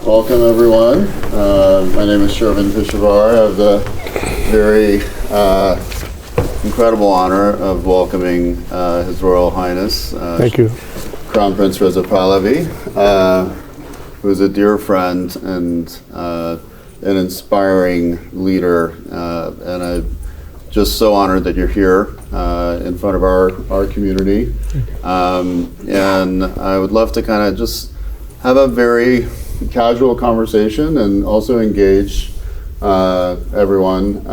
Welcome, everyone. My name is Shervin Pishevar. I have the very incredible honor of welcoming His Royal Highness, Thank you. Crown Prince Reza Pahlavi, who is a dear friend and an inspiring leader. And I'm just so honored that you're here in front of our community. And I would love to kind of just have a very casual conversation and also engage everyone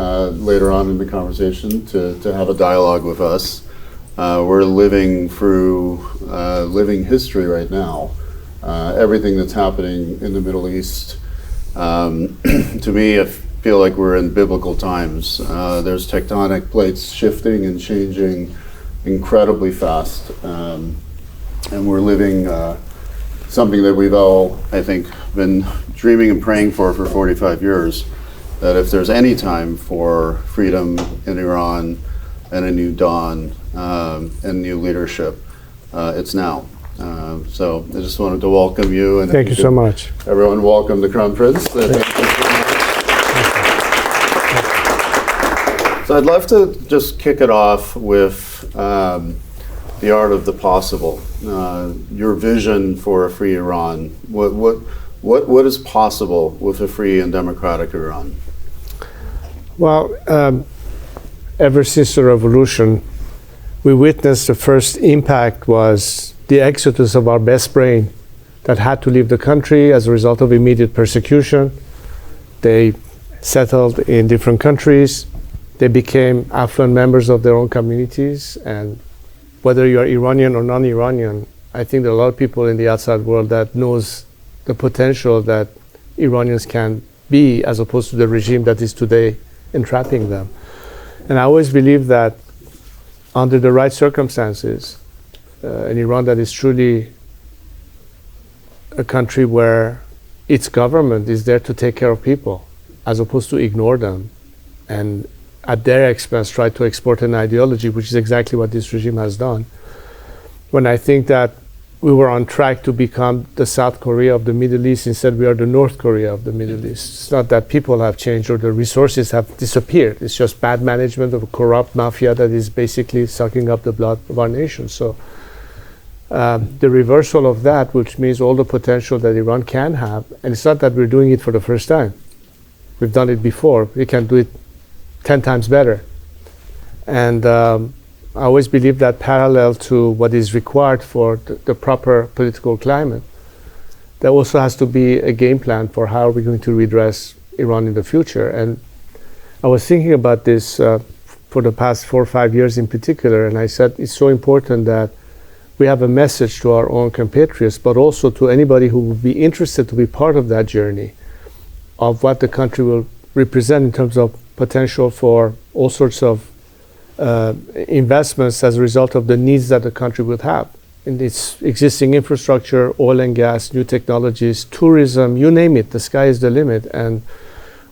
later on in the conversation to have a dialogue with us. We're living through living history right now. Everything that's happening in the Middle East, to me, I feel like we're in biblical times. There's tectonic plates shifting and changing incredibly fast. And we're living something that we've all, I think, been dreaming and praying for 45 years, that if there's any time for freedom in Iran and a new dawn and new leadership, it's now. So I just wanted to welcome you. And thank you so much. Everyone welcome the Crown Prince. So I'd love to just kick it off with the art of the possible. Your vision for a free Iran. What is possible with a free and democratic Iran? Well, ever since the revolution, we witnessed the first impact was the exodus of our best brain that had to leave the country as a result of immediate persecution. They settled in different countries. They became affluent members of their own communities. And whether you're Iranian or non-Iranian, I think there are a lot of people in the outside world that knows the potential that Iranians can be as opposed to the regime that is today entrapping them. And I always believe that under the right circumstances, an Iran that is truly a country where its government is there to take care of people as opposed to ignore them and at their expense try to export an ideology, which is exactly what this regime has done. When I think that we were on track to become the South Korea of the Middle East, instead we are the North Korea of the Middle East. It's not that people have changed or the resources have disappeared. It's just bad management of a corrupt mafia that is basically sucking up the blood of our nation. So the reversal of that, which means all the potential that Iran can have, and it's not that we're doing it for the first time. We've done it before. We can do it 10 times better. And I always believe that parallel to what is required for the proper political climate, there also has to be a game plan for how we're going to redress Iran in the future. And I was thinking about this for the past 4 or 5 years in particular, and I said it's so important that we have a message to our own compatriots, but also to anybody who would be interested to be part of that journey of what the country will represent in terms of potential for all sorts of investments as a result of the needs that the country would have in its existing infrastructure, oil and gas, new technologies, tourism, you name it, the sky is the limit. And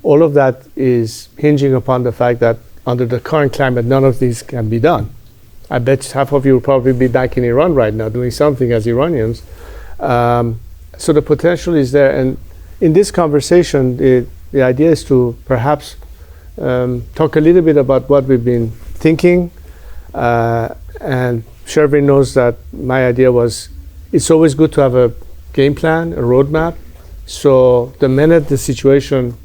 all of that is hinging upon the fact that under the current climate, none of these can be done. I bet half of you will probably be back in Iran right now doing something as Iranians. So the potential is there. And in this conversation, the idea is to perhaps talk a little bit about what we've been thinking, and Shervin knows that my idea was it's always good to have a game plan, a roadmap, so the minute the situation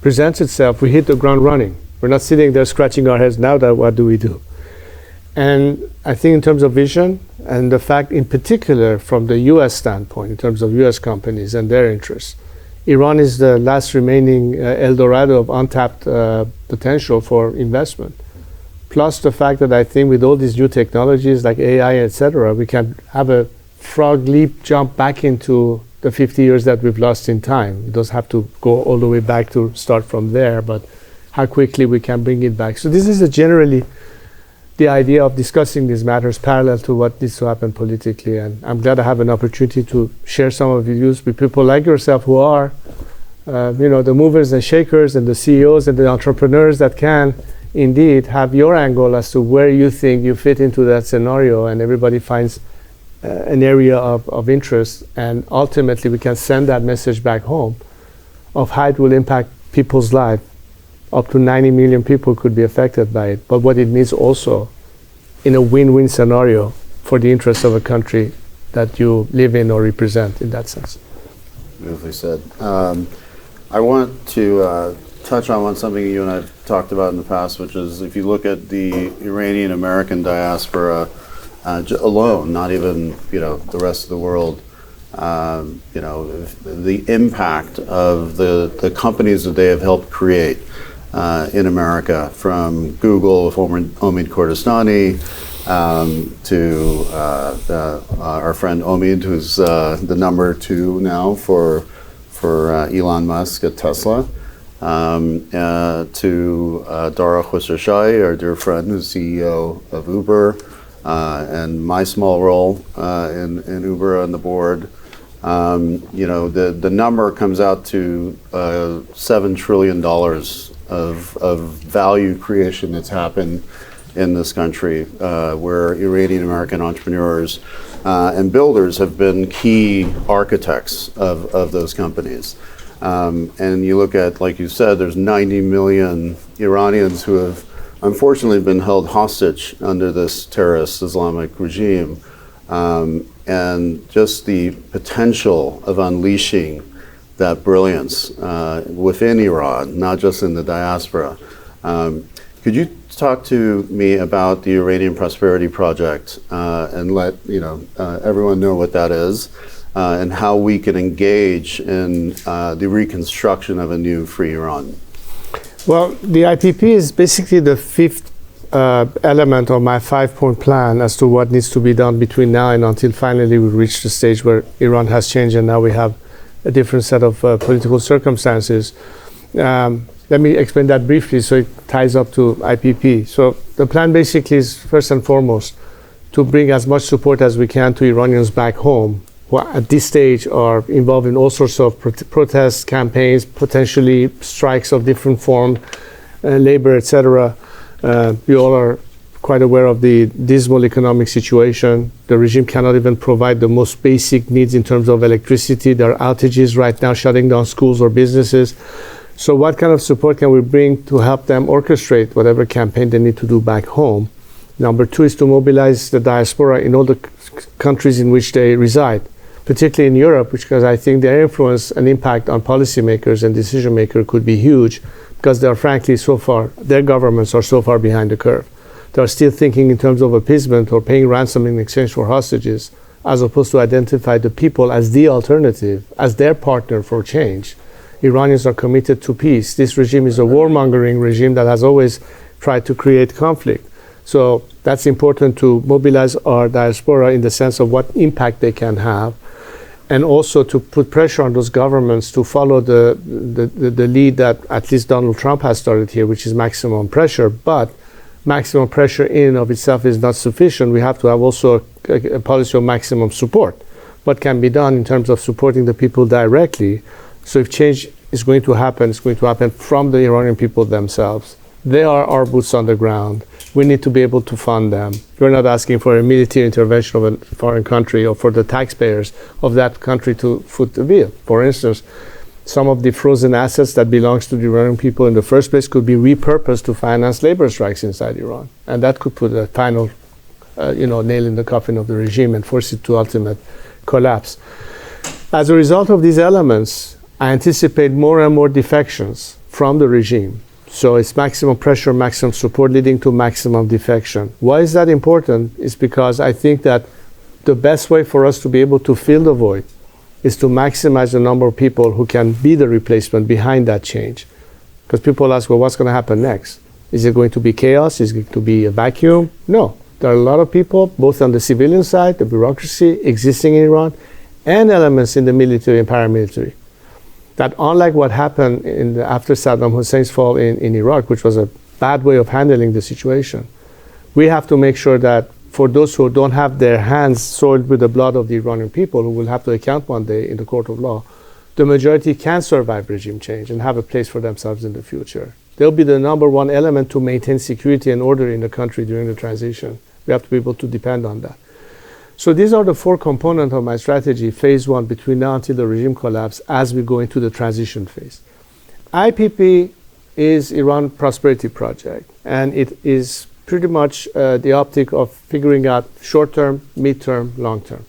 presents itself, we hit the ground running. We're not sitting there scratching our heads, now that what do we do? And I think in terms of vision, and the fact in particular from the US standpoint, in terms of US companies and their interests, Iran is the last remaining El Dorado of untapped potential for investment. Plus the fact that I think with all these new technologies like AI, etc., we can have a frog leap jump back into the 50 years that we've lost in time. We don't have to go all the way back to start from there, but how quickly we can bring it back. So this is generally the idea of discussing these matters parallel to what needs to happen politically. And I'm glad I have an opportunity to share some of your views with people like yourself who are, the movers and shakers and the CEOs and the entrepreneurs that can indeed have your angle as to where you think you fit into that scenario, and everybody finds an area of interest, and ultimately we can send that message back home of how it will impact people's life. Up to 90 million people could be affected by it, but what it means also in a win-win scenario for the interests of a country that you live in or represent in that sense. Beautifully said. I want to touch on something you and I've talked about in the past, which is if you look at the Iranian American diaspora alone, not even the rest of the world, the impact of the companies that they have helped create in America, from Google with Omid Kordestani to our friend Omid, who's the number 2 now for Elon Musk at Tesla, to Dara Khosrowshahi, our dear friend, who's CEO of Uber, and my small role in Uber on the board. The number comes out to $7 trillion of value creation that's happened in this country, where Iranian American entrepreneurs and builders have been key architects of those companies. And you look at, like you said, there's 90 million Iranians who have unfortunately been held hostage under this terrorist Islamic regime. And just the potential of unleashing that brilliance within Iran, not just in the diaspora. Could you talk to me about the Iranian Prosperity Project and let everyone know what that is and how we can engage in the reconstruction of a new free Iran? Well, the IPP is basically the 5th element of my 5-point plan as to what needs to be done between now and until finally we reach the stage where Iran has changed and now we have a different set of political circumstances. Let me explain that briefly so it ties up to IPP. So the plan basically is, first and foremost, to bring as much support as we can to Iranians back home who at this stage are involved in all sorts of protests, campaigns, potentially strikes of different forms, labor, etc. We all are quite aware of the dismal economic situation. The regime cannot even provide the most basic needs in terms of electricity. There are outages right now shutting down schools or businesses. So what kind of support can we bring to help them orchestrate whatever campaign they need to do back home? Number 2 is to mobilize the diaspora in all the countries in which they reside, particularly in Europe, because I think their influence and impact on policymakers and decision makers could be huge, because they are frankly their governments are so far behind the curve. They are still thinking in terms of appeasement or paying ransom in exchange for hostages, as opposed to identify the people as the alternative, as their partner for change. Iranians are committed to peace. This regime is a warmongering regime that has always tried to create conflict. So that's important to mobilize our diaspora in the sense of what impact they can have, and also to put pressure on those governments to follow the lead that at least Donald Trump has started here, which is maximum pressure. But maximum pressure in and of itself is not sufficient. We have to have also a policy of maximum support. What can be done in terms of supporting the people directly? So if change is going to happen, it's going to happen from the Iranian people themselves. They are our boots on the ground. We need to be able to fund them. We're not asking for a military intervention of a foreign country or for the taxpayers of that country to foot the bill. For instance, some of the frozen assets that belongs to the Iranian people in the first place could be repurposed to finance labor strikes inside Iran. And that could put a final nail in the coffin of the regime and force it to ultimate collapse. As a result of these elements, I anticipate more and more defections from the regime. So it's maximum pressure, maximum support leading to maximum defection. Why is that important? It's because I think that the best way for us to be able to fill the void is to maximize the number of people who can be the replacement behind that change. Because people ask, well, what's going to happen next? Is it going to be chaos? Is it going to be a vacuum? No. There are a lot of people, both on the civilian side, the bureaucracy existing in Iran, and elements in the military and paramilitary, that unlike what happened after Saddam Hussein's fall in Iraq, which was a bad way of handling the situation, we have to make sure that for those who don't have their hands soiled with the blood of the Iranian people, who will have to account one day in the court of law, the majority can survive regime change and have a place for themselves in the future. They'll be the number one element to maintain security and order in the country during the transition. We have to be able to depend on that. So these are the four components of my strategy, phase one, between now until the regime collapse, as we go into the transition phase. IPP is Iran Prosperity Project, and it is pretty much the optic of figuring out short-term, mid-term, long-term.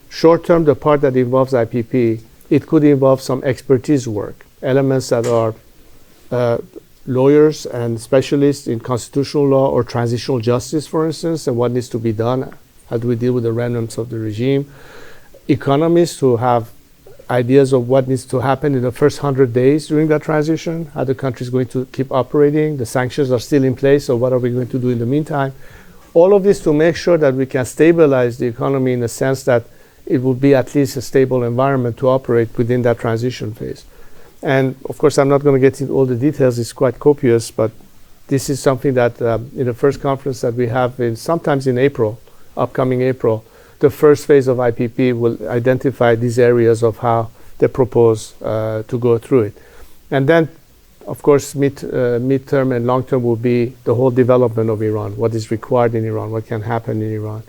Short-term, the part that involves IPP, it could involve some expertise work, elements that are lawyers and specialists in constitutional law or transitional justice, for instance, and what needs to be done. How do we deal with the remnants of the regime? Economists who have ideas of what needs to happen in the first 100 days during that transition, how the country is going to keep operating, the sanctions are still in place, so what are we going to do in the meantime? All of this to make sure that we can stabilize the economy in the sense that it will be at least a stable environment to operate within that transition phase. And of course, I'm not going to get into all the details, it's quite copious, but this is something that in the first conference that we have sometimes in April, upcoming April, the first phase of IPP will identify these areas of how they propose to go through it. And then, of course, mid-term and long-term will be the whole development of Iran, what is required in Iran, what can happen in Iran.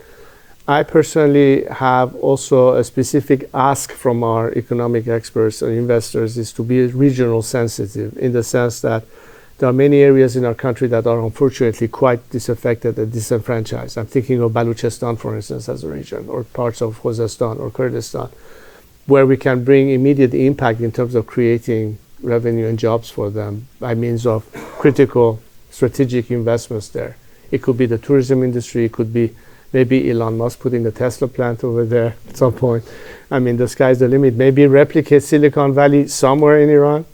I personally have also a specific ask from our economic experts and investors is to be regional sensitive, in the sense that there are many areas in our country that are unfortunately quite disaffected and disenfranchised. I'm thinking of Balochistan, for instance, as a region, or parts of Khuzestan or Kurdistan, where we can bring immediate impact in terms of creating revenue and jobs for them by means of critical strategic investments there. It could be the tourism industry, it could be maybe Elon Musk putting a Tesla plant over there at some point. I mean, the sky's the limit. Maybe replicate Silicon Valley somewhere in Iran.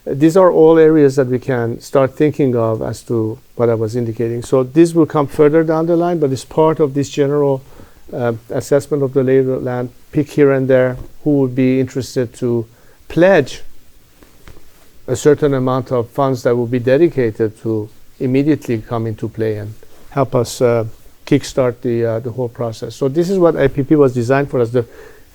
These are all areas that we can start thinking of as to what I was indicating. So this will come further down the line, but it's part of this general assessment of the lay of the land, pick here and there who would be interested to pledge a certain amount of funds that will be dedicated to immediately come into play and help us kickstart the whole process. So this is what IPP was designed for as the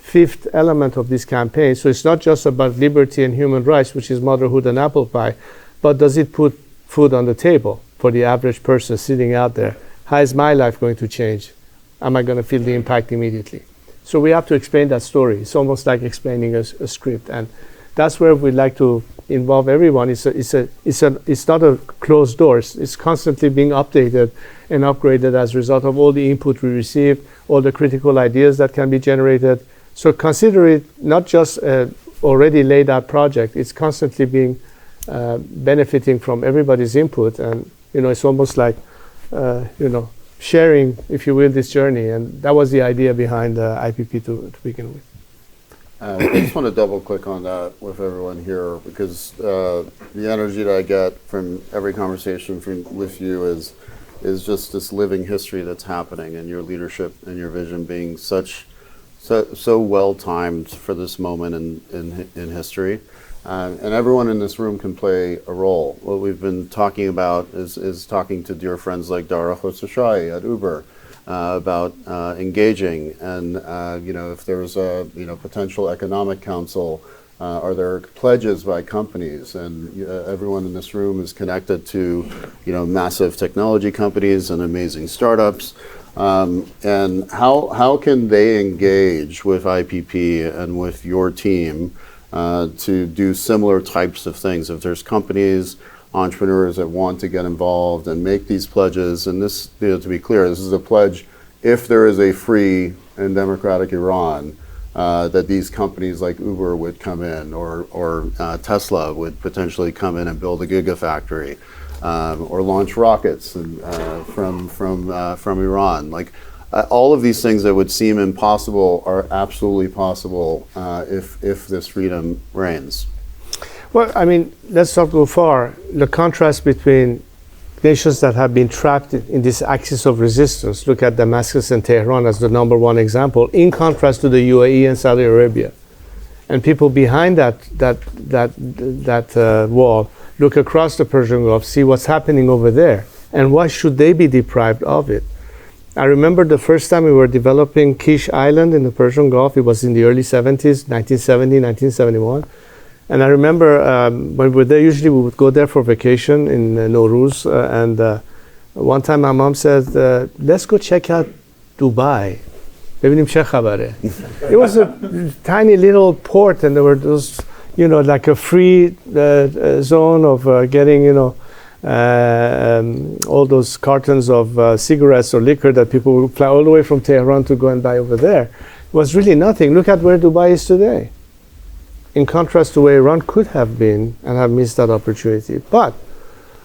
fifth element of this campaign. So it's not just about liberty and human rights, which is motherhood and apple pie, but does it put food on the table for the average person sitting out there? How is my life going to change? Am I going to feel the impact immediately? So we have to explain that story. It's almost like explaining a script, and that's where we'd like to involve everyone. It's not a closed door. It's constantly being updated and upgraded as a result of all the input we receive, all the critical ideas that can be generated. So consider it not just an already laid out project. It's constantly being benefiting from everybody's input, and it's almost like sharing, if you will, this journey. And that was the idea behind IPP to begin with. I just want to double click on that with everyone here, because the energy that I get from every conversation with you is just this living history that's happening, and your leadership and your vision being so well timed for this moment in history. And everyone in this room can play a role. What we've been talking about is talking to dear friends like Dara Khosrowshahi at Uber, about engaging, and if there's a potential economic council, are there pledges by companies? And everyone in this room is connected to massive technology companies and amazing startups. And how can they engage with IPP and with your team to do similar types of things? If there's companies, entrepreneurs that want to get involved and make these pledges, and this, to be clear, this is a pledge if there is a free and democratic Iran, that these companies like Uber would come in, or Tesla would potentially come in and build a gigafactory, or launch rockets from Iran. Like all of these things that would seem impossible are absolutely possible if this freedom reigns. Well, I mean, let's not go far. The contrast between nations that have been trapped in this axis of resistance, look at Damascus and Tehran as the number one example, in contrast to the UAE and Saudi Arabia. And people behind that wall look across the Persian Gulf, see what's happening over there, and why should they be deprived of it? I remember the first time we were developing Kish Island in the Persian Gulf. It was in the early 70s, 1970, 1971. And I remember when we were there, usually we would go there for vacation in Nowruz. And one time my mom said, let's go check out Dubai. ببینیم چه خبره. It was a tiny little port, and there were those, like a free zone of getting, all those cartons of cigarettes or liquor that people would fly all the way from Tehran to go and buy over there. It was really nothing. Look at where Dubai is today. In contrast to where Iran could have been and have missed that opportunity. But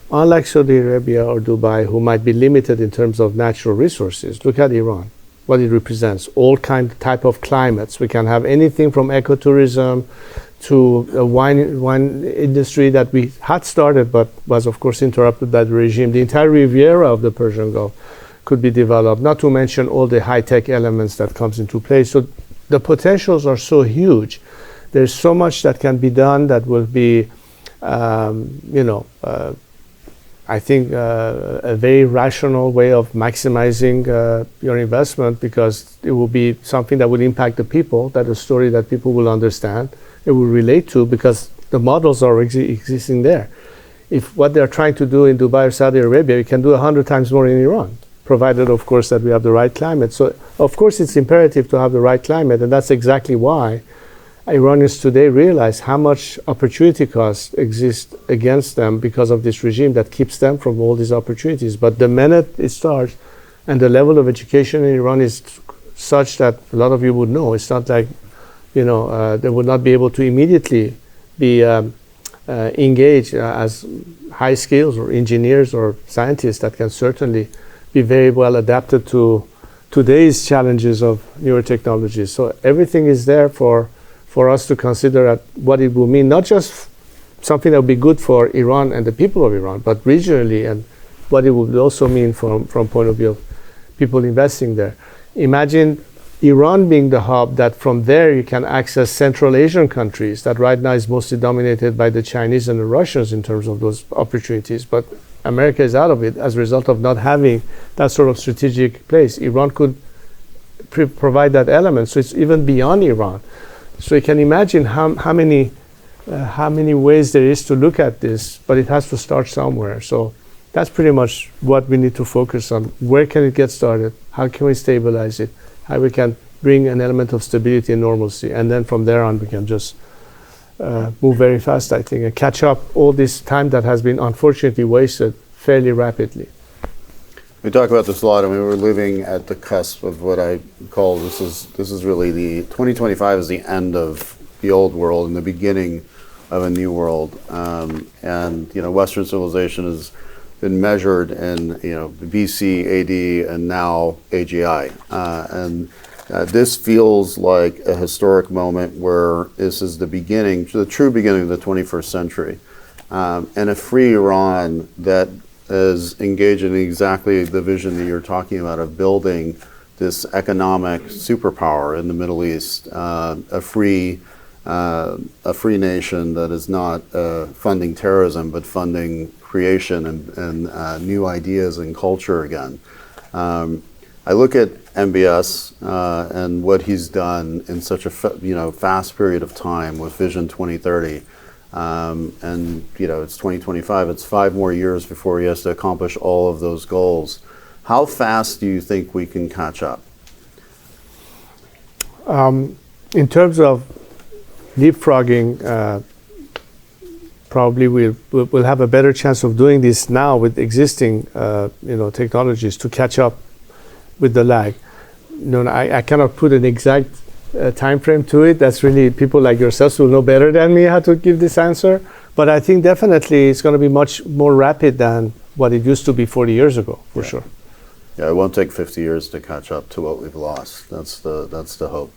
unlike Saudi Arabia or Dubai, who might be limited in terms of natural resources, look at Iran, what it represents, all type of climates. We can have anything from ecotourism to a wine industry that we had started but was of course interrupted by the regime. The entire Riviera of the Persian Gulf could be developed, not to mention all the high-tech elements that comes into play. So the potentials are so huge. There's so much that can be done that will be, I think, a very rational way of maximizing your investment, because it will be something that will impact the people, that a story that people will understand, it will relate to, because the models are existing there. If what they're trying to do in Dubai or Saudi Arabia, we can do 100 times more in Iran, provided, of course, that we have the right climate. So, of course, it's imperative to have the right climate, and that's exactly why Iranians today realize how much opportunity costs exist against them because of this regime that keeps them from all these opportunities. But the minute it starts, and the level of education in Iran is such that a lot of you would know, it's not like, they would not be able to immediately be engaged as high skills or engineers or scientists that can certainly be very well adapted to today's challenges of newer technologies. So everything is there for us to consider what it will mean, not just something that would be good for Iran and the people of Iran, but regionally, and what it would also mean from point of view of people investing there. Imagine Iran being the hub, that from there you can access Central Asian countries that right now is mostly dominated by the Chinese and the Russians in terms of those opportunities. But America is out of it as a result of not having that sort of strategic place. Iran could provide that element, so it's even beyond Iran. So you can imagine how many ways there is to look at this, but it has to start somewhere. So that's pretty much what we need to focus on. Where can it get started? How can we stabilize it? How we can bring an element of stability and normalcy, and then from there on we can just move very fast, I think, and catch up all this time that has been unfortunately wasted fairly rapidly. We talk about this a lot, and we were living at the cusp of what I call this is really the 2025 is the end of the old world and the beginning of a new world. And Western civilization has been measured in BC, AD, and now AGI. And this feels like a historic moment where this is the beginning, the true beginning of the 21st century, and a free Iran that is engaged in exactly the vision that you're talking about of building this economic superpower in the Middle East, a free nation that is not funding terrorism but funding creation and new ideas and culture again. I look at MBS and what he's done in such a fast period of time with Vision 2030. And it's 2025, it's 5 more years before he has to accomplish all of those goals. How fast do you think we can catch up? In terms of leapfrogging, probably we'll have a better chance of doing this now with existing technologies to catch up with the lag. I cannot put an exact time frame to it. That's really people like yourselves who know better than me how to give this answer. But I think definitely it's going to be much more rapid than what it used to be 40 years ago, for sure. Yeah, it won't take 50 years to catch up to what we've lost. That's the hope.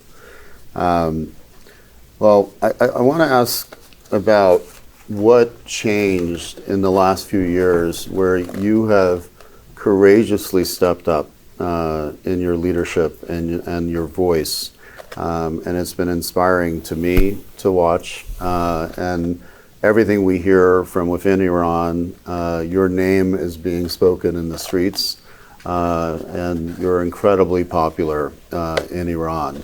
Well, I want to ask about what changed in the last few years where you have courageously stepped up in your leadership and your voice. And it's been inspiring to me to watch. And everything we hear from within Iran, your name is being spoken in the streets, and you're incredibly popular in Iran.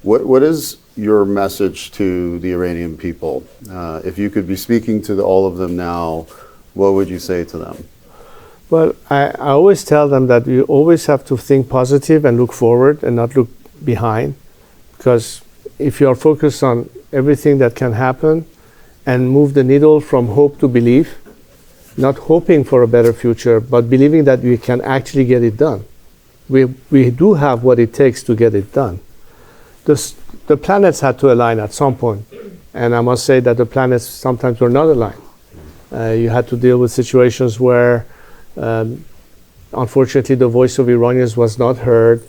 What is your message to the Iranian people? If you could be speaking to all of them now, what would you say to them? Well, I always tell them that you always have to think positive and look forward and not look behind, because if you are focused on everything that can happen and move the needle from hope to belief, not hoping for a better future, but believing that we can actually get it done. We do have what it takes to get it done. The planets had to align at some point, and I must say that the planets sometimes were not aligned. You had to deal with situations where, unfortunately, the voice of Iranians was not heard.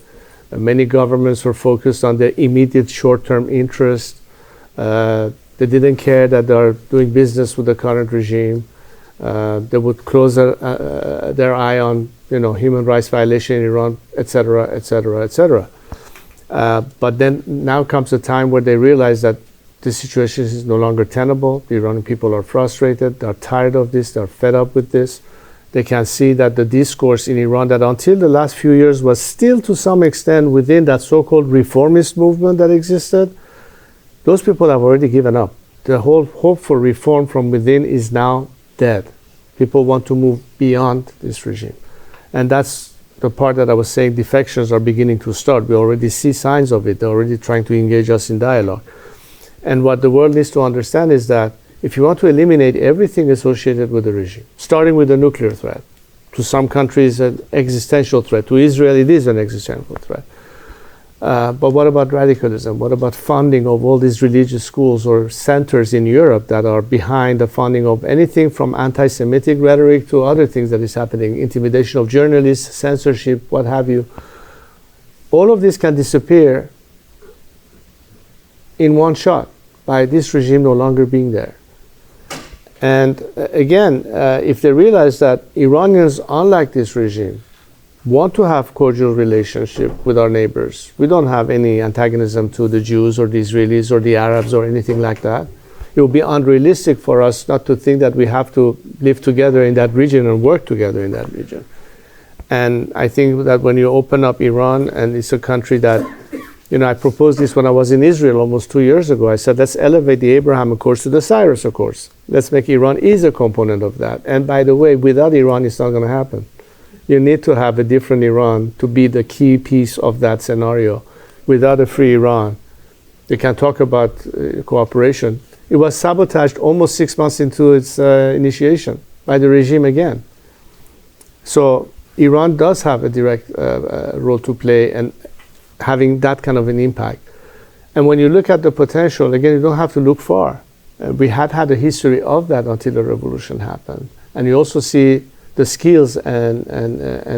Many governments were focused on their immediate short-term interest. They didn't care that they are doing business with the current regime. They would close their eye on, human rights violation in Iran, etc., etc., etc. But then now comes a time where they realize that the situation is no longer tenable. The Iranian people are frustrated. They're tired of this. They're fed up with this. They can see that the discourse in Iran that until the last few years was still to some extent within that so-called reformist movement that existed, those people have already given up. The whole hope for reform from within is now dead. People want to move beyond this regime. And that's the part that I was saying defections are beginning to start. We already see signs of it. They're already trying to engage us in dialogue. And what the world needs to understand is that if you want to eliminate everything associated with the regime, starting with the nuclear threat, to some countries an existential threat, to Israel it is an existential threat. But what about radicalism? What about funding of all these religious schools or centers in Europe that are behind the funding of anything from anti-Semitic rhetoric to other things that is happening, intimidation of journalists, censorship, what have you? All of this can disappear in one shot by this regime no longer being there. And again, if they realize that Iranians, unlike this regime, want to have cordial relationship with our neighbors. We don't have any antagonism to the Jews or the Israelis or the Arabs or anything like that. It would be unrealistic for us not to think that we have to live together in that region and work together in that region. And I think that when you open up Iran, and it's a country that, I proposed this when I was in Israel almost 2 years ago. I said, let's elevate the Abraham Accords to the Cyrus Accords. Let's make Iran is a component of that. And by the way, without Iran, it's not going to happen. You need to have a different Iran to be the key piece of that scenario. Without a free Iran, you can talk about cooperation. It was sabotaged almost 6 months into its initiation by the regime again. So Iran does have a direct role to play and having that kind of an impact. And when you look at the potential, again, you don't have to look far. We had a history of that until the revolution happened. And you also see the skills and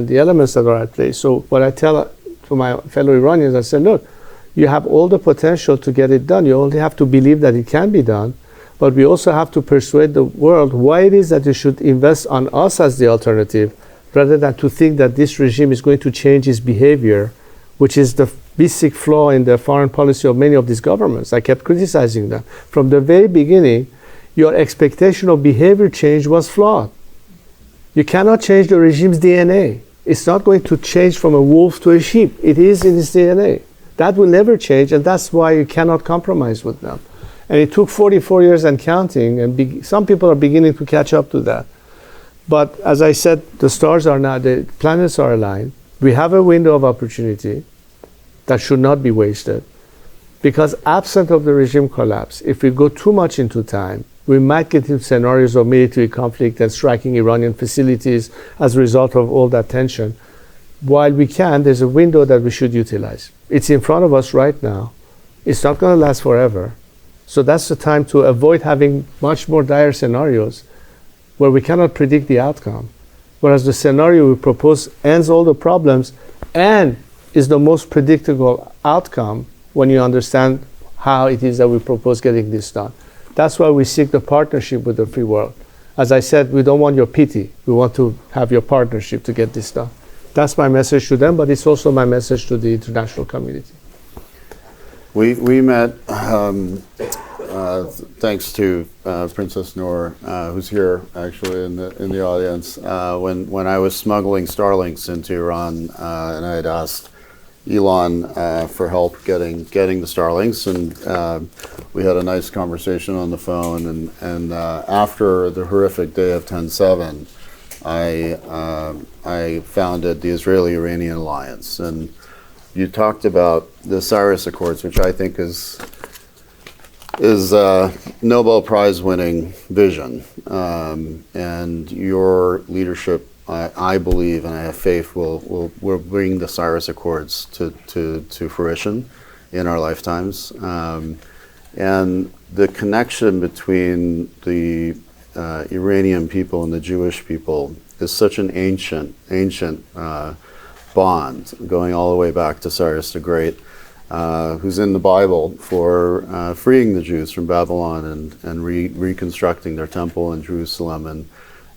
the elements that are at play. So what I tell to my fellow Iranians, I say, look, you have all the potential to get it done. You only have to believe that it can be done. But we also have to persuade the world why it is that you should invest on us as the alternative, rather than to think that this regime is going to change its behavior, which is the basic flaw in the foreign policy of many of these governments. I kept criticizing them. From the very beginning, your expectation of behavior change was flawed. You cannot change the regime's DNA. It's not going to change from a wolf to a sheep. It is in its DNA. That will never change, and that's why you cannot compromise with them. And it took 44 years and counting, and some people are beginning to catch up to that. But as I said, the stars are now, the planets are aligned. We have a window of opportunity that should not be wasted, because absent of the regime collapse, if we go too much into time, we might get into scenarios of military conflict and striking Iranian facilities as a result of all that tension. While we can, there's a window that we should utilize. It's in front of us right now. It's not going to last forever. So that's the time to avoid having much more dire scenarios where we cannot predict the outcome. Whereas the scenario we propose ends all the problems and is the most predictable outcome when you understand how it is that we propose getting this done. That's why we seek the partnership with the free world. As I said, we don't want your pity. We want to have your partnership to get this done. That's my message to them, but it's also my message to the international community. We met, thanks to Princess Noor, who's here actually in the audience, when I was smuggling Starlinks into Iran, and I had asked Elon for help getting the Starlinks, and we had a nice conversation on the phone. And after the horrific day of 10/7, I founded the Israeli-Iranian Alliance, and you talked about the Cyrus Accords, which I think is a Nobel Prize-winning vision, and your leadership, I believe, and I have faith, will bring the Cyrus Accords to fruition in our lifetimes, and the connection between the Iranian people and the Jewish people is such an ancient bond, going all the way back to Cyrus the Great, who's in the Bible for freeing the Jews from Babylon and reconstructing their temple in Jerusalem.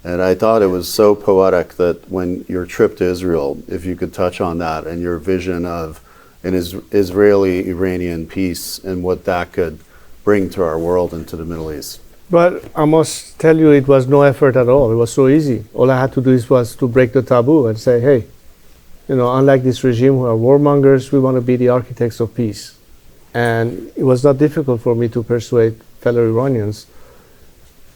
And I thought it was so poetic that when your trip to Israel, if you could touch on that and your vision of an Israeli-Iranian peace and what that could bring to our world and to the Middle East. But I must tell you, it was no effort at all. It was so easy. All I had to do was to break the taboo and say, hey, unlike this regime who are warmongers, we want to be the architects of peace. And it was not difficult for me to persuade fellow Iranians.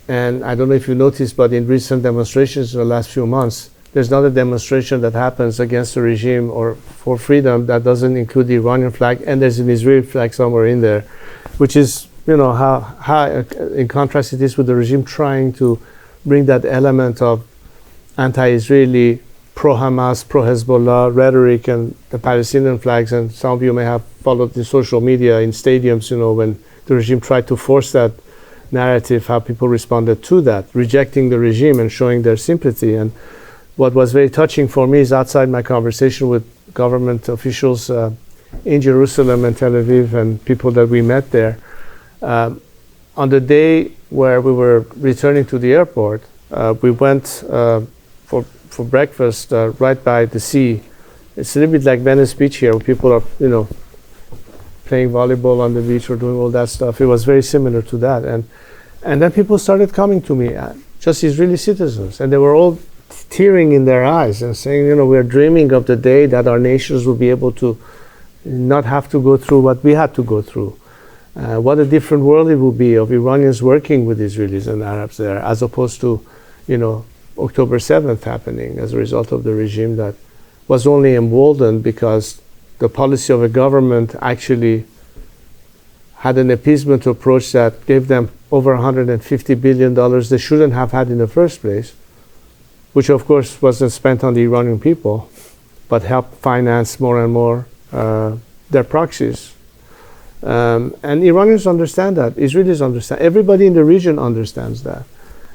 And I don't know if you noticed, but in recent demonstrations in the last few months, there's not a demonstration that happens against the regime or for freedom that doesn't include the Iranian flag, and there's an Israeli flag somewhere in there, which is, how in contrast it is with the regime trying to bring that element of anti-Israeli, pro-Hamas, pro-Hezbollah rhetoric and the Palestinian flags. And some of you may have followed the social media in stadiums, when the regime tried to force that narrative, how people responded to that, rejecting the regime and showing their sympathy. And what was very touching for me is outside my conversation with government officials in Jerusalem and Tel Aviv and people that we met there, on the day where we were returning to the airport, we went for breakfast right by the sea. It's a little bit like Venice Beach here, where people are, playing volleyball on the beach or doing all that stuff. It was very similar to that. And then people started coming to me, just Israeli citizens, and they were all tearing in their eyes and saying, we're dreaming of the day that our nations will be able to not have to go through what we had to go through. What a different world it would be of Iranians working with Israelis and Arabs there, as opposed to, October 7th happening as a result of the regime that was only emboldened because the policy of a government actually had an appeasement approach that gave them over $150 billion they shouldn't have had in the first place, which of course wasn't spent on the Iranian people, but helped finance more and more their proxies. And Iranians understand that, Israelis understand, everybody in the region understands that,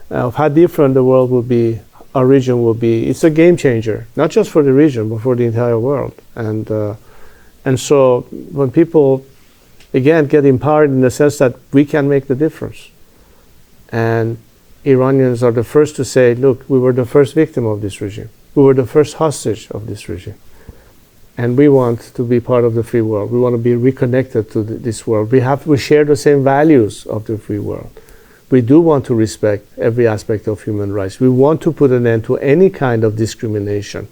of how different the world will be, our region will be. It's a game changer, not just for the region, but for the entire world. And so when people, again, get empowered in the sense that we can make the difference, and Iranians are the first to say, look, we were the first victim of this regime. We were the first hostage of this regime. And we want to be part of the free world. We want to be reconnected to this world. We share the same values of the free world. We do want to respect every aspect of human rights. We want to put an end to any kind of discrimination,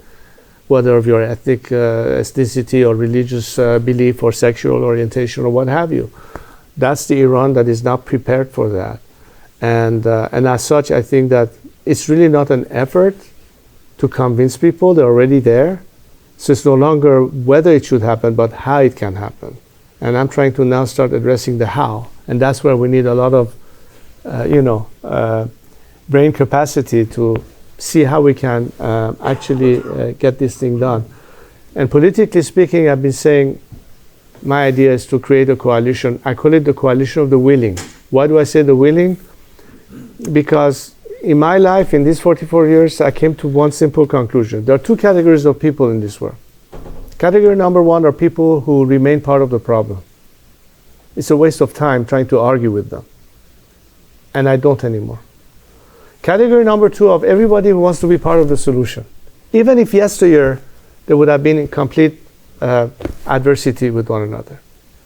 whether of your ethnicity or religious belief or sexual orientation or what have you. That's the Iran that is not prepared for that. And as such, I think that it's really not an effort to convince people. They're already there. So it's no longer whether it should happen, but how it can happen. And I'm trying to now start addressing the how. And that's where we need a lot of, brain capacity to see how we can actually get this thing done. And politically speaking, I've been saying my idea is to create a coalition. I call it the coalition of the willing. Why do I say the willing? Because in my life, in these 44 years, I came to one simple conclusion. There are two categories of people in this world. Category number one are people who remain part of the problem. It's a waste of time trying to argue with them. And I don't anymore. Category number two of everybody who wants to be part of the solution. Even if yesteryear there would have been in complete adversity with one another.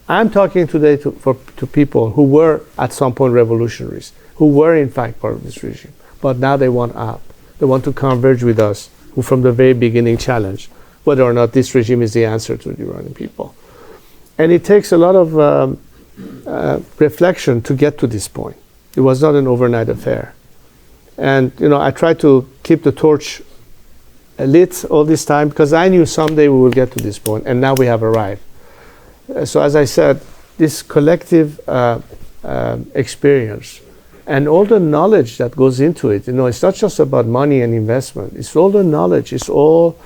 I'm talking today to people who were at some point revolutionaries, who were in fact part of this regime, but now they want out. They want to converge with us, who from the very beginning challenged whether or not this regime is the answer to the Iranian people. And it takes a lot of reflection to get to this point. It was not an overnight affair. And I tried to keep the torch lit all this time because I knew someday we will get to this point, and now we have arrived. So as I said, this collective experience and all the knowledge that goes into it, it's not just about money and investment. It's all the knowledge. It's all,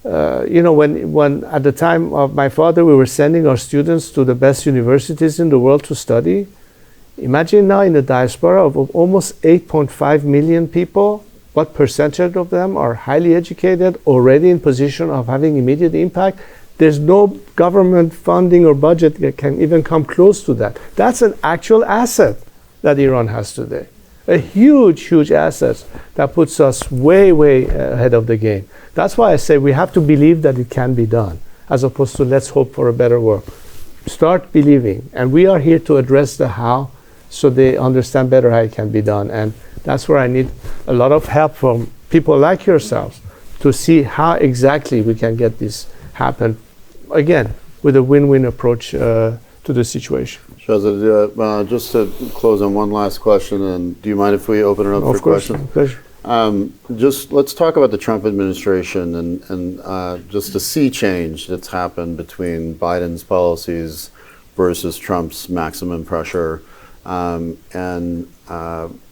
when at the time of my father, we were sending our students to the best universities in the world to study. Imagine now in the diaspora of almost 8.5 million people, what percentage of them are highly educated, already in position of having immediate impact. There's no government funding or budget that can even come close to that. That's an actual asset that Iran has today. A huge, huge asset that puts us way, way ahead of the game. That's why I say we have to believe that it can be done, as opposed to let's hope for a better world. Start believing. And we are here to address the how, so they understand better how it can be done. And that's where I need a lot of help from people like yourselves to see how exactly we can get this happen, again, with a win-win approach to the situation. Reza, just to close on one last question, and do you mind if we open it up for questions? Of course, pleasure. Just let's talk about the Trump administration and just the sea change that's happened between Biden's policies versus Trump's maximum pressure, and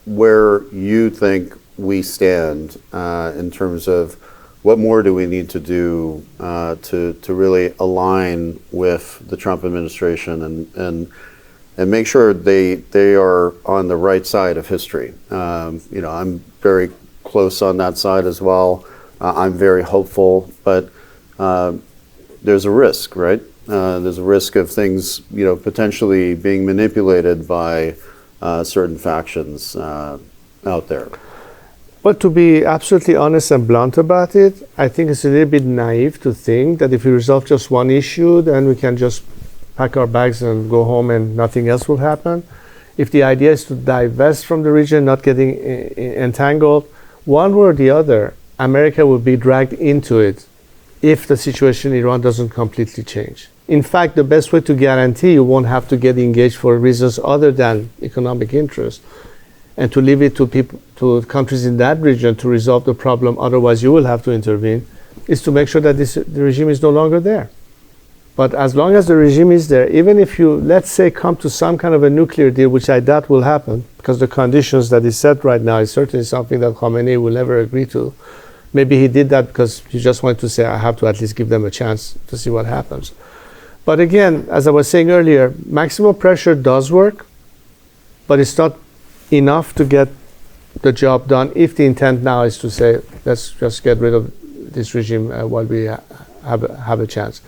where you think we stand in terms of what more do we need to do to really align with the Trump administration and make sure they are on the right side of history. I'm very close on that side as well. I'm very hopeful, but there's a risk, right? There's a risk of things, potentially being manipulated by certain factions out there. But to be absolutely honest and blunt about it, I think it's a little bit naive to think that if we resolve just one issue, then we can just pack our bags and go home and nothing else will happen. If the idea is to divest from the region, not getting entangled, one way or the other, America will be dragged into it if the situation in Iran doesn't completely change. In fact, the best way to guarantee you won't have to get engaged for reasons other than economic interest and to leave it to people, to countries in that region to resolve the problem, otherwise you will have to intervene, is to make sure that the regime is no longer there. But as long as the regime is there, even if you, let's say, come to some kind of a nuclear deal, which I doubt will happen, because the conditions that is set right now is certainly something that Khamenei will never agree to. Maybe he did that because he just wanted to say, I have to at least give them a chance to see what happens. But again, as I was saying earlier, maximum pressure does work, but it's not enough to get the job done if the intent now is to say, let's just get rid of this regime while we have a chance.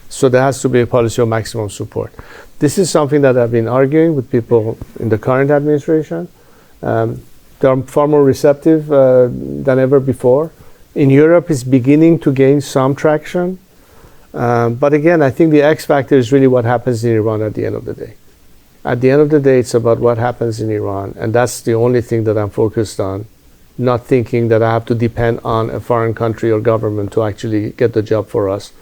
So there has to be a policy of maximum support. This is something that I've been arguing with people in the current administration. They are far more receptive than ever before. In Europe, it's beginning to gain some traction. But again, I think the X factor is really what happens in Iran at the end of the day. At the end of the day, it's about what happens in Iran. And that's the only thing that I'm focused on, not thinking that I have to depend on a foreign country or government to actually get the job for us.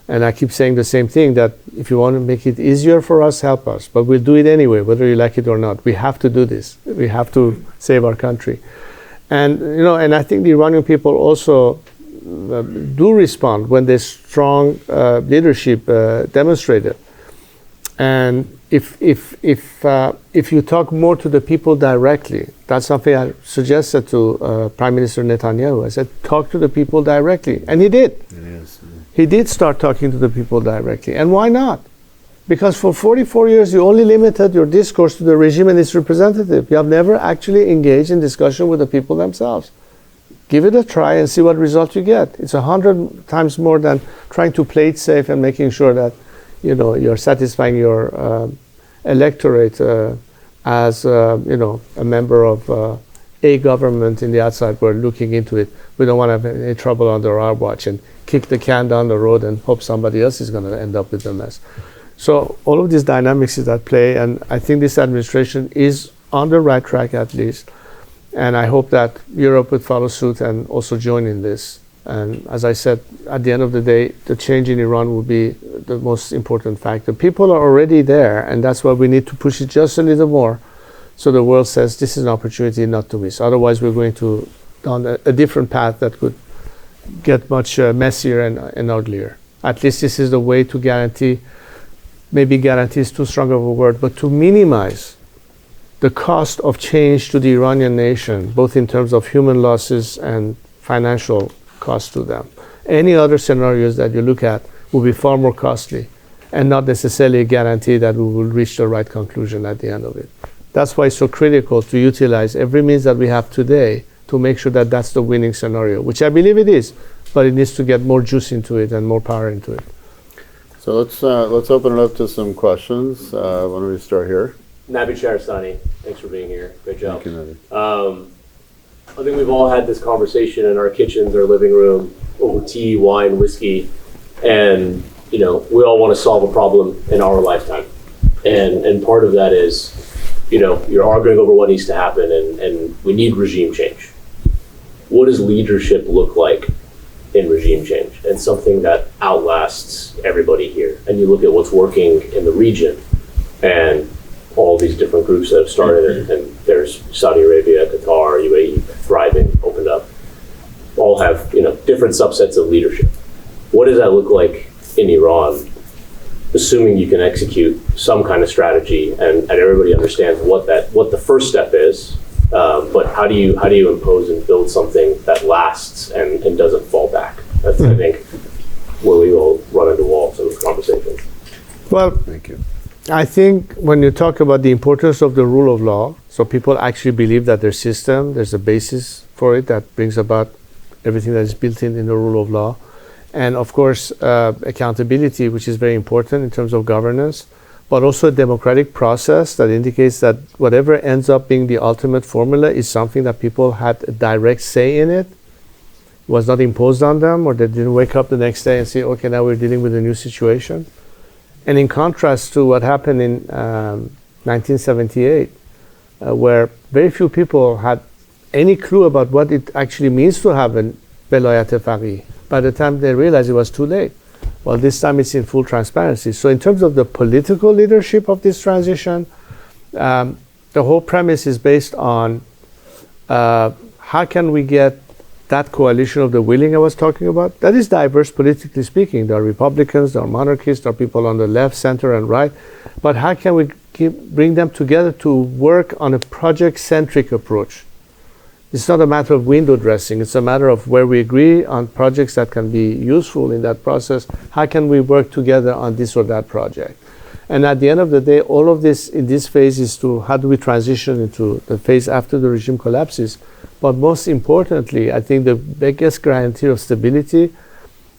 And I keep saying the same thing, that if you want to make it easier for us, help us. But we'll do it anyway, whether you like it or not. We have to do this. We have to save our country. And, and I think the Iranian people also do respond when there's strong leadership demonstrated. And if you talk more to the people directly, that's something I suggested to Prime Minister Netanyahu. I said, talk to the people directly. And he did. He did start talking to the people directly. And why not? Because for 44 years, you only limited your discourse to the regime and its representative. You have never actually engaged in discussion with the people themselves. Give it a try and see what result you get. It's 100 times more than trying to play it safe and making sure that you're satisfying your electorate as a member of a government in the outside world looking into it. We don't want to have any trouble under our watch and kick the can down the road and hope somebody else is going to end up with the mess. So all of these dynamics is at play, and I think this administration is on the right track at least. And I hope that Europe would follow suit and also join in this. And as I said, at the end of the day, the change in Iran will be the most important factor. People are already there, and that's why we need to push it just a little more So the world says this is an opportunity not to miss. Otherwise, we're going to down a different path that could get much messier and uglier. At least this is the way to guarantee, maybe guarantee is too strong of a word, but to minimize the cost of change to the Iranian nation, both in terms of human losses and financial cost to them. Any other scenarios that you look at will be far more costly and not necessarily a guarantee that we will reach the right conclusion at the end of it. That's why it's so critical to utilize every means that we have today to make sure that that's the winning scenario, which I believe it is, but it needs to get more juice into it and more power into it. So let's open it up to some questions. Why don't we start here? Nabi Sharistani, thanks for being here. Great job. Thank you, Nabi. I think we've all had this conversation in our kitchens, our living room, over tea, wine, whiskey, and we all want to solve a problem in our lifetime. And part of that is, you're arguing over what needs to happen, and we need regime change. What does leadership look like in regime change? And something that outlasts everybody here. And you look at what's working in the region, and all these different groups that have started, and there's Saudi Arabia, Qatar, UAE, thriving, opened up, all have different subsets of leadership. What does that look like in Iran, assuming you can execute some kind of strategy and everybody understands what the first step is, but how do you impose and build something that lasts and doesn't fall back? That's I think where we all run into walls in this conversation. Well, Thank you. I think when you talk about the importance of the rule of law, so people actually believe that their system, there's a basis for it that brings about everything that is built in the rule of law. And of course, accountability, which is very important in terms of governance, but also a democratic process that indicates that whatever ends up being the ultimate formula is something that people had a direct say in it. It was not imposed on them, or they didn't wake up the next day and say, okay, now we're dealing with a new situation. And in contrast to what happened in 1978, where very few people had any clue about what it actually means to have a velayat faqih. By the time they realized it was too late. Well, this time it's in full transparency. So in terms of the political leadership of this transition, the whole premise is based on how can we get that coalition of the willing I was talking about, that is diverse politically speaking. There are Republicans, there are monarchists, there are people on the left, center, and right. But how can we bring them together to work on a project-centric approach? It's not a matter of window dressing. It's a matter of where we agree on projects that can be useful in that process. How can we work together on this or that project? And at the end of the day, all of this in this phase is to how do we transition into the phase after the regime collapses. But most importantly, I think the biggest guarantee of stability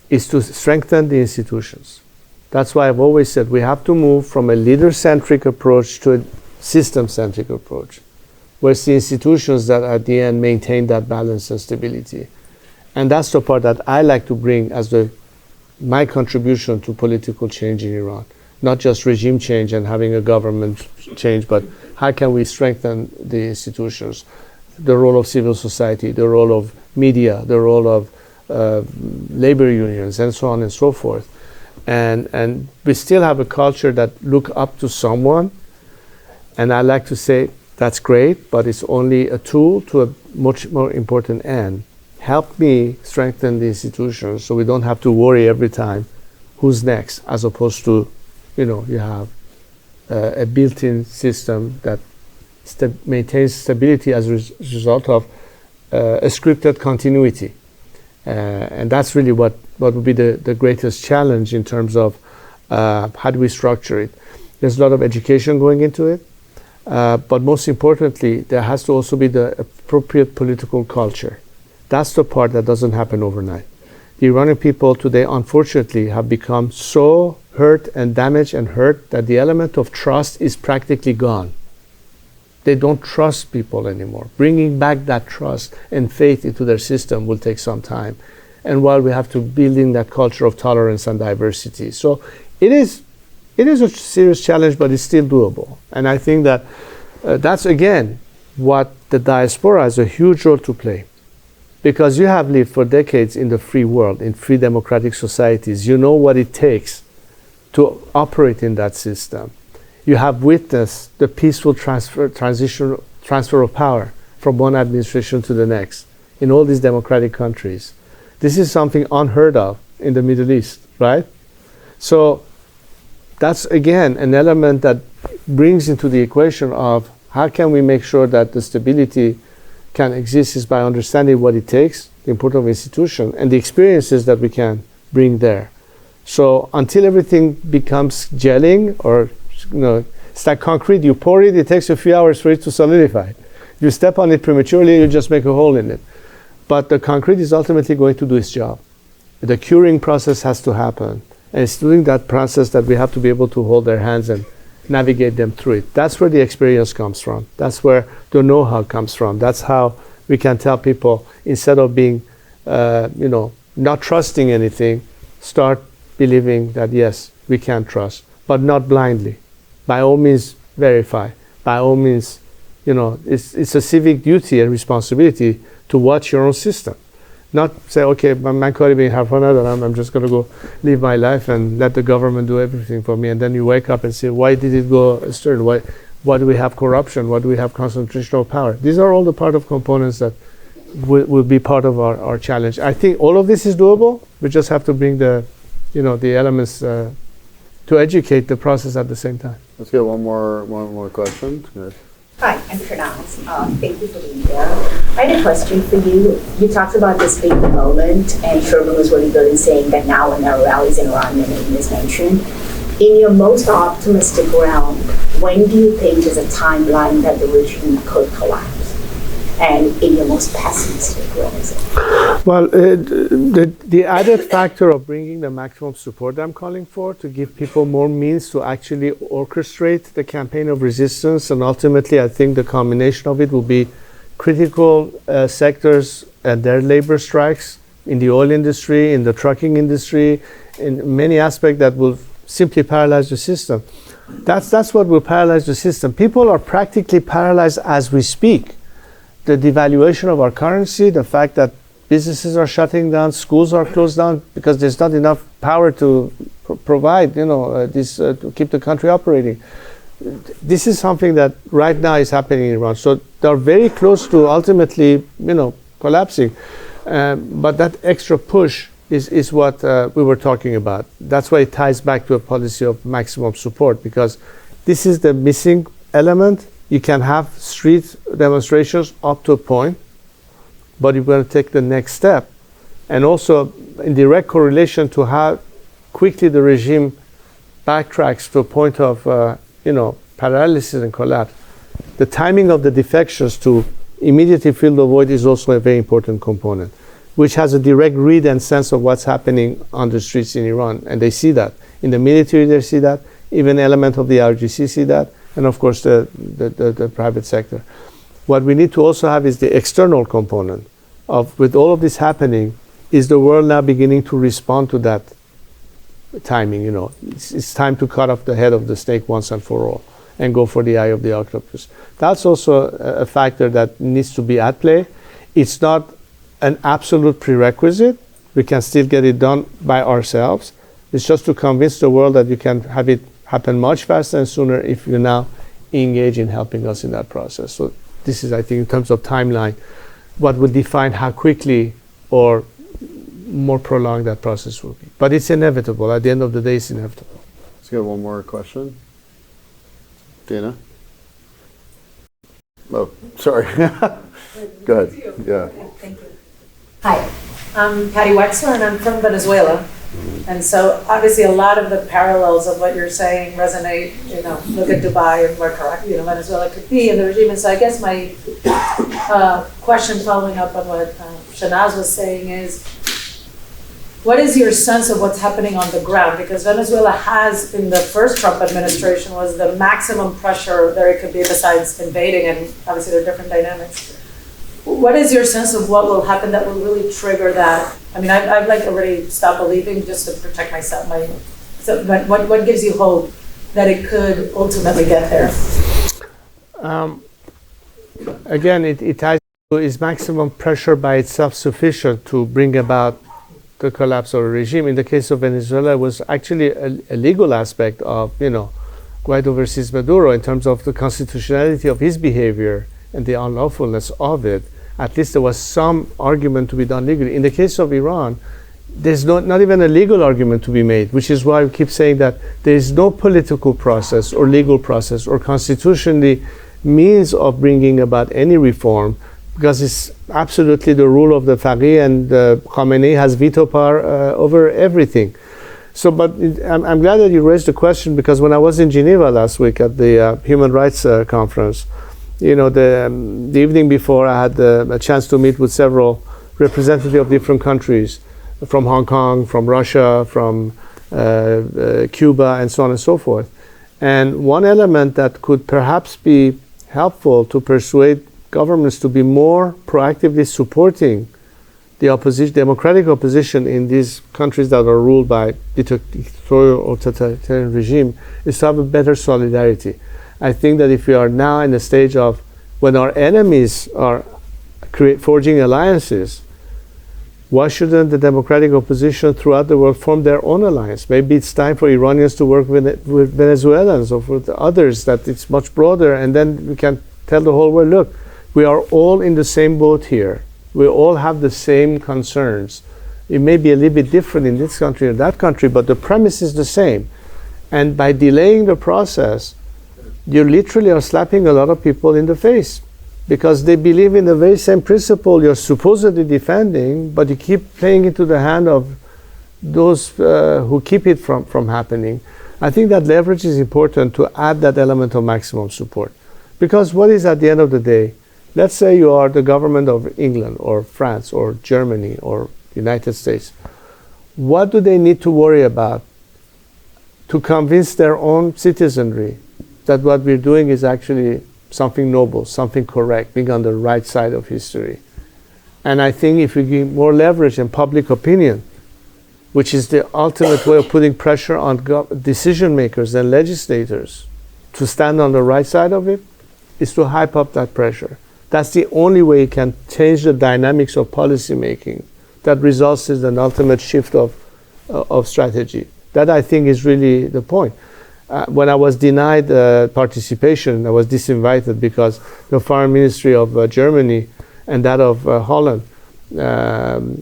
is to strengthen the institutions. That's why I've always said we have to move from a leader-centric approach to a system-centric approach, where it's the institutions that at the end maintain that balance and stability. And that's the part that I like to bring as my contribution to political change in Iran. Not just regime change and having a government change, but how can we strengthen the institutions? The role of civil society, the role of media, the role of labor unions, and so on and so forth. And we still have a culture that look up to someone. And I like to say, that's great, but it's only a tool to a much more important end. Help me strengthen the institutions so we don't have to worry every time who's next, as opposed to, you have a built-in system that maintains stability as a result of a scripted continuity. And that's really what would be the greatest challenge in terms of how do we structure it. There's a lot of education going into it. But most importantly, there has to also be the appropriate political culture. That's the part that doesn't happen overnight. The Iranian people today, unfortunately, have become so hurt and damaged and hurt that the element of trust is practically gone. They don't trust people anymore. Bringing back that trust and faith into their system will take some time. And while we have to build in that culture of tolerance and diversity. So it is a serious challenge, but it's still doable. And I think that that's, again, what the diaspora has a huge role to play. Because you have lived for decades in the free world, in free democratic societies. You know what it takes to operate in that system. You have witnessed the peaceful transfer of power from one administration to the next in all these democratic countries. This is something unheard of in the Middle East, right? So that's, again, an element that brings into the equation of how can we make sure that the stability can exist is by understanding what it takes, the importance of institution, and the experiences that we can bring there. So until everything becomes gelling, or it's like concrete, you pour it, it takes a few hours for it to solidify. If you step on it prematurely, you just make a hole in it. But the concrete is ultimately going to do its job. The curing process has to happen. And it's during that process that we have to be able to hold their hands and navigate them through it. That's where the experience comes from. That's where the know-how comes from. That's how we can tell people, instead of being, not trusting anything, start believing that, yes, we can trust, but not blindly. By all means, verify. By all means, it's a civic duty and responsibility to watch your own system. Not say, okay, man کاری به این حرفا ندارم, I'm just going to go live my life and let the government do everything for me. And then you wake up and say, why did it go astray? Why do we have corruption? Why do we have concentration of power? These are all the part of components that will be part of our challenge. I think all of this is doable. We just have to bring the elements to educate the process at the same time. Let's get one more question. Good. Hi, I'm Shervin. Thank you for being here. I had a question for you. You talked about this big moment, and Shervin was really good in saying that now when there are rallies in Iran, your name is mentioned. In your most optimistic realm, when do you think is a timeline that the regime could collapse? And in your most pessimistic realm, is it? Well, the added factor of bringing the maximum support I'm calling for to give people more means to actually orchestrate the campaign of resistance, and ultimately I think the combination of it will be critical sectors and their labor strikes in the oil industry, in the trucking industry, in many aspects that will simply paralyze the system. That's what will paralyze the system. People are practically paralyzed as we speak. The devaluation of our currency, the fact that businesses are shutting down, schools are closed down because there's not enough power to provide, to keep the country operating. This is something that right now is happening in Iran. So they're very close to ultimately, collapsing. But that extra push is what we were talking about. That's why it ties back to a policy of maximum support, because this is the missing element. You can have street demonstrations up to a point, but you're going to take the next step. And also in direct correlation to how quickly the regime backtracks to a point of, paralysis and collapse. The timing of the defections to immediately fill the void is also a very important component, which has a direct read and sense of what's happening on the streets in Iran. And they see that. In the military, they see that. Even element of the RGC see that. And of course, the private sector. What we need to also have is the external component of, with all of this happening, is the world now beginning to respond to that timing? It's time to cut off the head of the snake once and for all and go for the eye of the octopus. That's also a factor that needs to be at play. It's not an absolute prerequisite. We can still get it done by ourselves. It's just to convince the world that you can have it happen much faster and sooner if you now engage in helping us in that process. So this is, I think, in terms of timeline, what will define how quickly or more prolonged that process will be. But it's inevitable. At the end of the day, it's inevitable. Let's get one more question. Dana? Oh, sorry. Go ahead. Yeah. Thank you. Hi, I'm Patty Wexler, and I'm from Venezuela. And so obviously a lot of the parallels of what you're saying resonate, look at Dubai and where Venezuela could be and the regime. And so I guess my question following up on what Shanaz was saying is, what is your sense of what's happening on the ground? Because Venezuela has, in the first Trump administration, was the maximum pressure there could be besides invading, and obviously there are different dynamics. What is your sense of what will happen that will really trigger that? I mean, I've already stopped believing just to protect myself. But what gives you hope that it could ultimately get there? Again, it ties to, is maximum pressure by itself sufficient to bring about the collapse of a regime? In the case of Venezuela, it was actually a legal aspect of, Guaido versus Maduro in terms of the constitutionality of his behavior and the unlawfulness of it, at least there was some argument to be done legally. In the case of Iran, there's not even a legal argument to be made, which is why we keep saying that there is no political process or legal process or constitutionally means of bringing about any reform, because it's absolutely the rule of the faqih, and Khamenei has veto power over everything. So, but I'm glad that you raised the question, because when I was in Geneva last week at the Human Rights Conference, you know, the evening before, I had a chance to meet with several representatives of different countries, from Hong Kong, from Russia, from Cuba, and so on and so forth. And one element that could perhaps be helpful to persuade governments to be more proactively supporting the opposition, democratic opposition in these countries that are ruled by dictatorial or totalitarian regime, is to have a better solidarity. I think that if we are now in the stage of when our enemies are forging alliances, why shouldn't the democratic opposition throughout the world form their own alliance? Maybe it's time for Iranians to work with Venezuelans or with others, that it's much broader, and then we can tell the whole world, look, we are all in the same boat here. We all have the same concerns. It may be a little bit different in this country or that country, but the premise is the same. And by delaying the process, you literally are slapping a lot of people in the face, because they believe in the very same principle you're supposedly defending, but you keep playing into the hand of those who keep it from happening. I think that leverage is important to add that element of maximum support. Because what is at the end of the day? Let's say you are the government of England or France or Germany or United States. What do they need to worry about to convince their own citizenry that what we're doing is actually something noble, something correct, being on the right side of history? And I think if we give more leverage in public opinion, which is the ultimate way of putting pressure on decision makers and legislators to stand on the right side of it, is to hype up that pressure. That's the only way you can change the dynamics of policy making that results in an ultimate shift of strategy. That, I think, is really the point. When I was denied participation, I was disinvited because the foreign ministry of Germany and that of Holland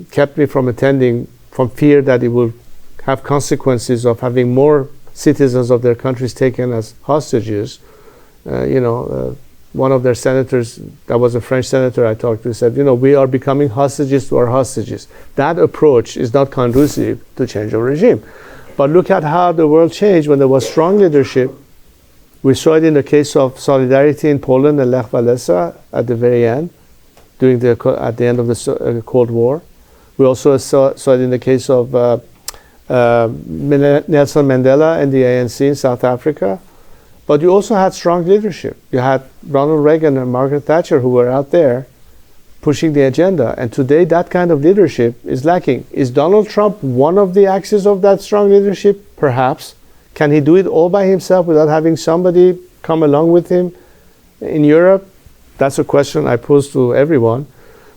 kept me from attending, from fear that it will have consequences of having more citizens of their countries taken as hostages. One of their senators, that was a French senator I talked to, said, we are becoming hostages to our hostages. That approach is not conducive to change of regime. But look at how the world changed when there was strong leadership. We saw it in the case of solidarity in Poland and Lech Walesa at the very end, at the end of the Cold War. We also saw it in the case of Nelson Mandela and the ANC in South Africa. But you also had strong leadership. You had Ronald Reagan and Margaret Thatcher, who were out there pushing the agenda. And today, that kind of leadership is lacking. Is Donald Trump one of the axes of that strong leadership? Perhaps. Can he do it all by himself without having somebody come along with him in Europe? That's a question I pose to everyone.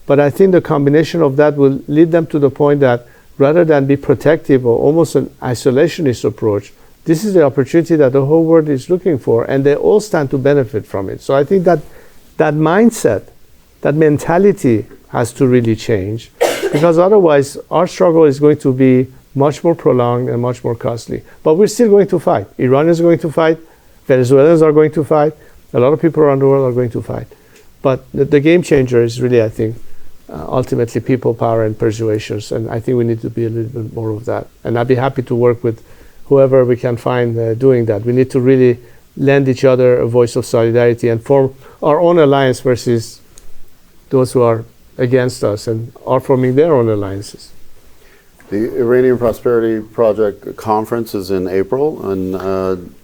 But I think the combination of that will lead them to the point that rather than be protective or almost an isolationist approach, this is the opportunity that the whole world is looking for, and they all stand to benefit from it. So I think that mindset, that mentality has to really change, because otherwise our struggle is going to be much more prolonged and much more costly. But we're still going to fight. Iranians are going to fight. Venezuelans are going to fight. A lot of people around the world are going to fight. But the game changer is really, I think, ultimately people power and persuasions. And I think we need to be a little bit more of that. And I'd be happy to work with whoever we can find doing that. We need to really lend each other a voice of solidarity and form our own alliance versus those who are against us and are forming their own alliances. The Iranian Prosperity Project conference is in April, and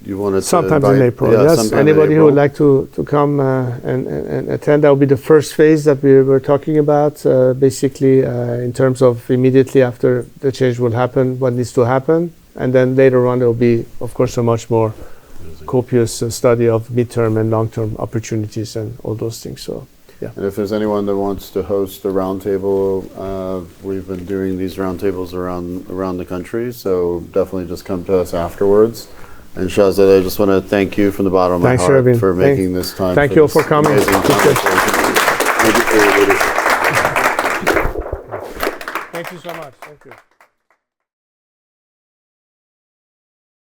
you wanted to sometime in April. Yeah, yes, anybody who would like to come and attend, that will be the first phase that we were talking about. Basically, in terms of immediately after the change will happen, what needs to happen, and then later on there will be, of course, a much more copious study of midterm and long-term opportunities and all those things. So. Yeah. And if there's anyone that wants to host a roundtable, we've been doing these roundtables around the country, so definitely just come to us afterwards. And Shahzad, I just want to thank you from the bottom of my Thanks, heart Shervin. for making this time. Thank you all for this coming. amazing conversation. Thank you for your leadership. Thank you so much. Thank you.